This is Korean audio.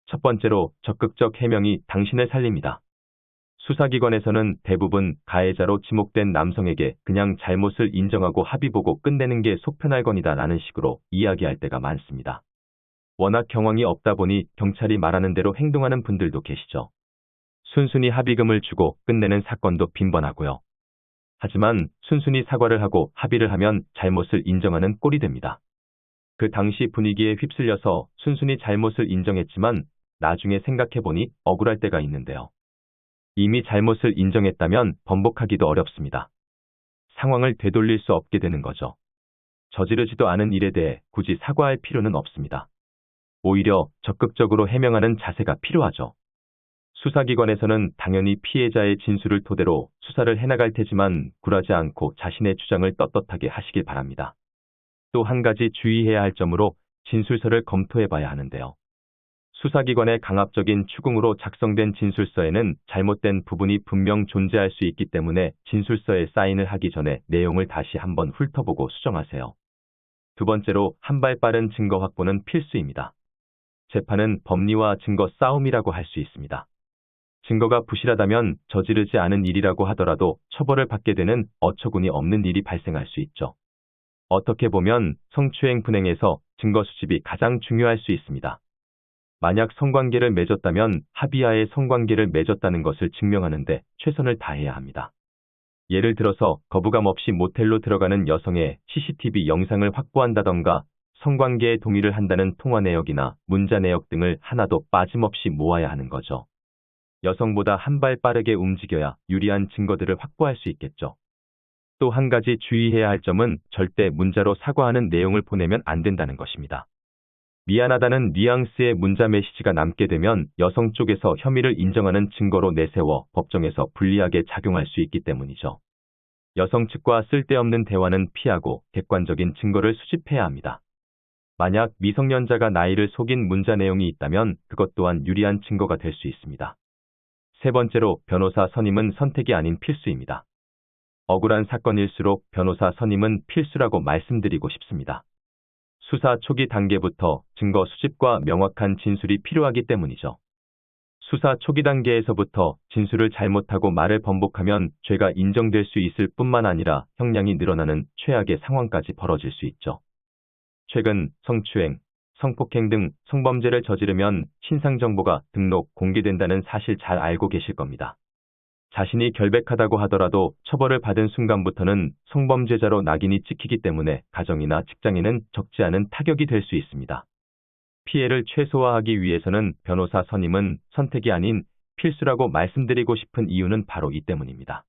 첫 번째로 적극적 해명이 당신을 살립니다. 수사기관에서는 대부분 가해자로 지목된 남성에게 그냥 잘못을 인정하고 합의 보고 끝내는 게 속편할건이다 라는 식으로 이야기할 때가 많습니다. 워낙 경황이 없다 보니 경찰이 말하는 대로 행동하는 분들도 계시죠. 순순히 합의금을 주고 끝내는 사건도 빈번하고요. 하지만 순순히 사과를 하고 합의를 하면 잘못을 인정하는 꼴이 됩니다. 그 당시 분위기에 휩쓸려서 순순히 잘못을 인정했지만 나중에 생각해보니 억울할 때가 있는데요. 이미 잘못을 인정했다면 번복하기도 어렵습니다. 상황을 되돌릴 수 없게 되는 거죠. 저지르지도 않은 일에 대해 굳이 사과할 필요는 없습니다. 오히려 적극적으로 해명하는 자세가 필요하죠. 수사기관에서는 당연히 피해자의 진술을 토대로 수사를 해나갈 테지만 굴하지 않고 자신의 주장을 떳떳하게 하시길 바랍니다. 또 한 가지 주의해야 할 점으로 진술서를 검토해봐야 하는데요. 수사기관의 강압적인 추궁으로 작성된 진술서에는 잘못된 부분이 분명 존재할 수 있기 때문에 진술서에 사인을 하기 전에 내용을 다시 한번 훑어보고 수정하세요. 두 번째로 한 발 빠른 증거 확보는 필수입니다. 재판은 법리와 증거 싸움이라고 할 수 있습니다. 증거가 부실하다면 저지르지 않은 일이라고 하더라도 처벌을 받게 되는 어처구니 없는 일이 발생할 수 있죠. 어떻게 보면 성추행 분행에서 증거 수집이 가장 중요할 수 있습니다. 만약 성관계를 맺었다면 합의하에 성관계를 맺었다는 것을 증명하는데 최선을 다해야 합니다. 예를 들어서 거부감 없이 모텔로 들어가는 여성의 CCTV 영상을 확보한다던가 성관계에 동의를 한다는 통화 내역이나 문자 내역 등을 하나도 빠짐없이 모아야 하는 거죠. 여성보다 한 발 빠르게 움직여야 유리한 증거들을 확보할 수 있겠죠. 또 한 가지 주의해야 할 점은 절대 문자로 사과하는 내용을 보내면 안 된다는 것입니다. 미안하다는 뉘앙스의 문자 메시지가 남게 되면 여성 쪽에서 혐의를 인정하는 증거로 내세워 법정에서 불리하게 작용할 수 있기 때문이죠. 여성 측과 쓸데없는 대화는 피하고 객관적인 증거를 수집해야 합니다. 만약 미성년자가 나이를 속인 문자 내용이 있다면 그것 또한 유리한 증거가 될 수 있습니다. 세 번째로 변호사 선임은 선택이 아닌 필수입니다. 억울한 사건일수록 변호사 선임은 필수라고 말씀드리고 싶습니다. 수사 초기 단계부터 증거 수집과 명확한 진술이 필요하기 때문이죠. 수사 초기 단계에서부터 진술을 잘못하고 말을 번복하면 죄가 인정될 수 있을 뿐만 아니라 형량이 늘어나는 최악의 상황까지 벌어질 수 있죠. 최근 성추행, 성폭행 등 성범죄를 저지르면 신상정보가 등록, 공개된다는 사실 잘 알고 계실 겁니다. 자신이 결백하다고 하더라도 처벌을 받은 순간부터는 성범죄자로 낙인이 찍히기 때문에 가정이나 직장에는 적지 않은 타격이 될 수 있습니다. 피해를 최소화하기 위해서는 변호사 선임은 선택이 아닌 필수라고 말씀드리고 싶은 이유는 바로 이 때문입니다.